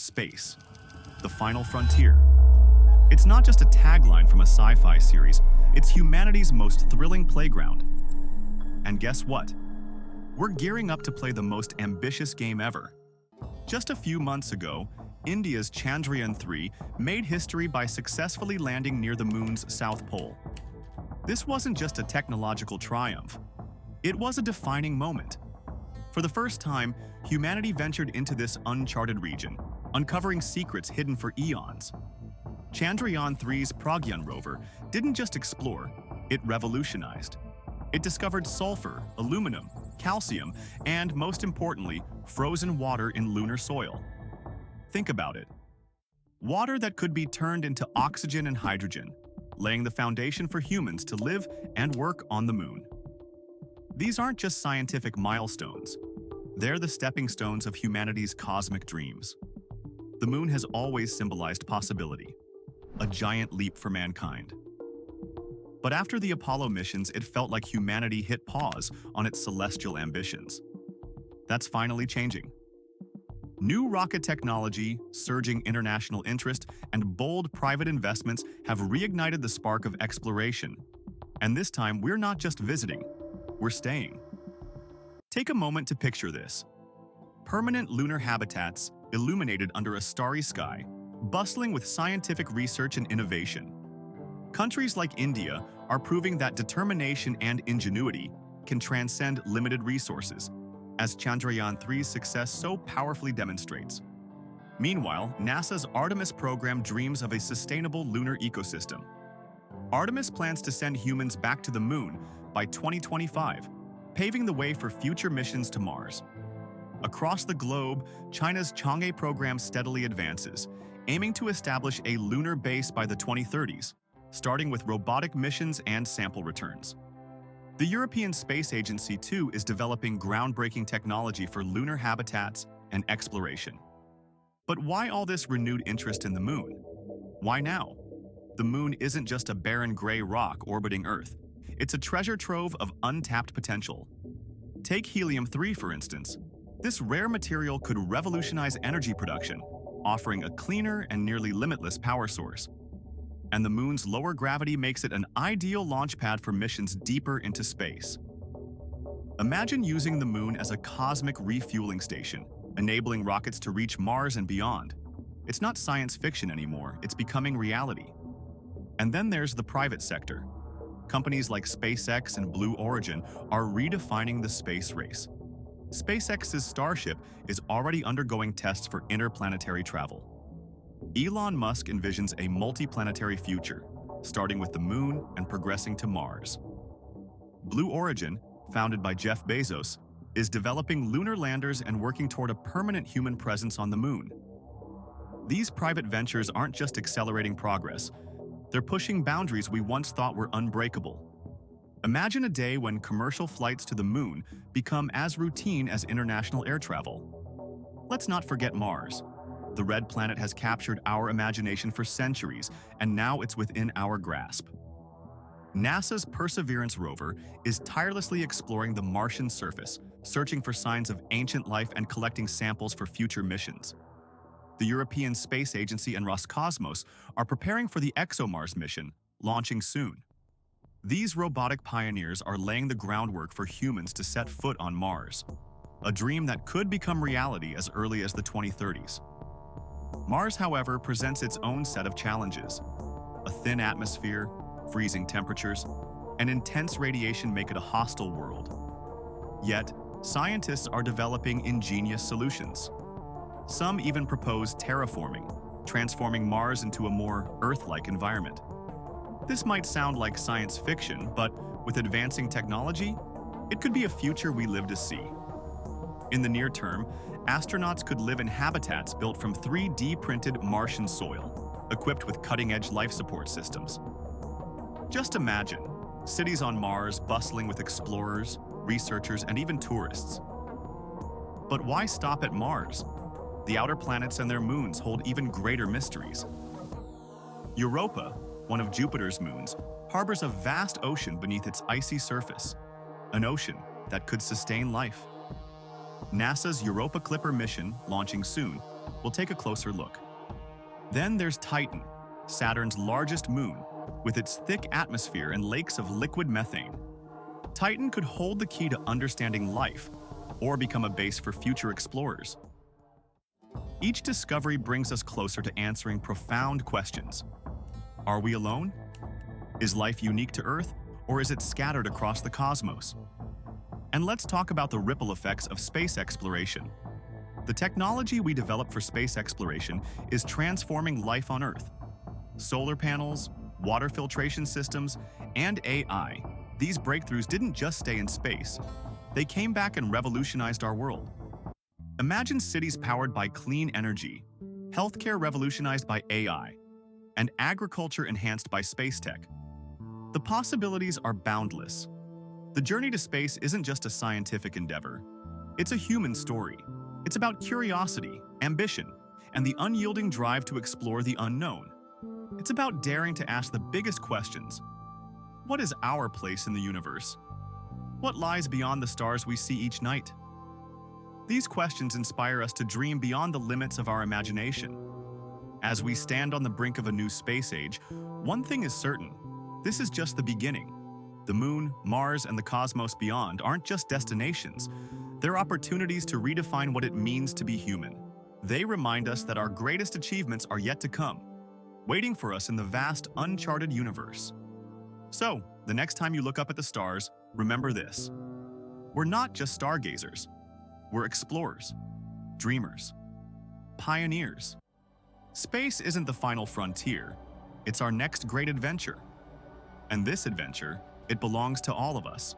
Space, the final frontier. It's not just a tagline from a sci-fi series, it's humanity's most thrilling playground. And guess what? We're gearing up to play the most ambitious game ever. Just a few months ago, India's Chandrayaan-3 made history by successfully landing near the moon's south pole. This wasn't just a technological triumph. It was a defining moment. For the first time, humanity ventured into this uncharted region, uncovering secrets hidden for eons. Chandrayaan-3's Pragyan rover didn't just explore, it revolutionized. It discovered sulfur, aluminum, calcium, and most importantly, frozen water in lunar soil. Think about it. Water that could be turned into oxygen and hydrogen, laying the foundation for humans to live and work on the moon. These aren't just scientific milestones. They're the stepping stones of humanity's cosmic dreams. The moon has always symbolized possibility, a giant leap for mankind. But after the Apollo missions, it felt like humanity hit pause on its celestial ambitions. That's finally changing. New rocket technology, surging international interest, and bold private investments have reignited the spark of exploration. And this time, we're not just visiting, we're staying. Take a moment to picture this. Permanent lunar habitats illuminated under a starry sky, bustling with scientific research and innovation. Countries like India are proving that determination and ingenuity can transcend limited resources, as Chandrayaan-3's success so powerfully demonstrates. Meanwhile, NASA's Artemis program dreams of a sustainable lunar ecosystem. Artemis plans to send humans back to the moon by 2025, paving the way for future missions to Mars. Across the globe, China's Chang'e program steadily advances, aiming to establish a lunar base by the 2030s, starting with robotic missions and sample returns. The European Space Agency, too, is developing groundbreaking technology for lunar habitats and exploration. But why all this renewed interest in the moon? Why now? The moon isn't just a barren gray rock orbiting Earth. It's a treasure trove of untapped potential. Take helium-3, for instance. This rare material could revolutionize energy production, offering a cleaner and nearly limitless power source. And the moon's lower gravity makes it an ideal launch pad for missions deeper into space. Imagine using the moon as a cosmic refueling station, enabling rockets to reach Mars and beyond. It's not science fiction anymore, it's becoming reality. And then there's the private sector. Companies like SpaceX and Blue Origin are redefining the space race. SpaceX's Starship is already undergoing tests for interplanetary travel. Elon Musk envisions a multi-planetary future, starting with the moon and progressing to Mars. Blue Origin, founded by Jeff Bezos, is developing lunar landers and working toward a permanent human presence on the moon. These private ventures aren't just accelerating progress, they're pushing boundaries we once thought were unbreakable. Imagine a day when commercial flights to the moon become as routine as international air travel. Let's not forget Mars. The red planet has captured our imagination for centuries, and now it's within our grasp. NASA's Perseverance rover is tirelessly exploring the Martian surface, searching for signs of ancient life and collecting samples for future missions. The European Space Agency and Roscosmos are preparing for the ExoMars mission, launching soon. These robotic pioneers are laying the groundwork for humans to set foot on Mars, a dream that could become reality as early as the 2030s. Mars, however, presents its own set of challenges. A thin atmosphere, freezing temperatures, and intense radiation make it a hostile world. Yet, scientists are developing ingenious solutions. Some even propose terraforming, transforming Mars into a more Earth-like environment. This might sound like science fiction, but with advancing technology, it could be a future we live to see. In the near term, astronauts could live in habitats built from 3D-printed Martian soil, equipped with cutting-edge life support systems. Just imagine, cities on Mars bustling with explorers, researchers, and even tourists. But why stop at Mars? The outer planets and their moons hold even greater mysteries. Europa, one of Jupiter's moons, harbors a vast ocean beneath its icy surface, an ocean that could sustain life. NASA's Europa Clipper mission, launching soon, We'll take a closer look. Then there's Titan, Saturn's largest moon, with its thick atmosphere and lakes of liquid methane. Titan could hold the key to understanding life, or become a base for future explorers. Each discovery brings us closer to answering profound questions. Are we alone? Is life unique to Earth, or is it scattered across the cosmos? And let's talk about the ripple effects of space exploration. The technology we develop for space exploration is transforming life on Earth. Solar panels, water filtration systems, and AI. These breakthroughs didn't just stay in space. They came back and revolutionized our world. Imagine cities powered by clean energy, healthcare revolutionized by AI, and agriculture enhanced by space tech. The possibilities are boundless. The journey to space isn't just a scientific endeavor. It's a human story. It's about curiosity, ambition, and the unyielding drive to explore the unknown. It's about daring to ask the biggest questions. What is our place in the universe? What lies beyond the stars we see each night? These questions inspire us to dream beyond the limits of our imagination. As we stand on the brink of a new space age, one thing is certain: this is just the beginning. The Moon, Mars, and the cosmos beyond aren't just destinations. They're opportunities to redefine what it means to be human. They remind us that our greatest achievements are yet to come, waiting for us in the vast, uncharted universe. So, the next time you look up at the stars, remember this: we're not just stargazers. We're explorers, dreamers, pioneers. Space isn't the final frontier. It's our next great adventure. And this adventure, it belongs to all of us.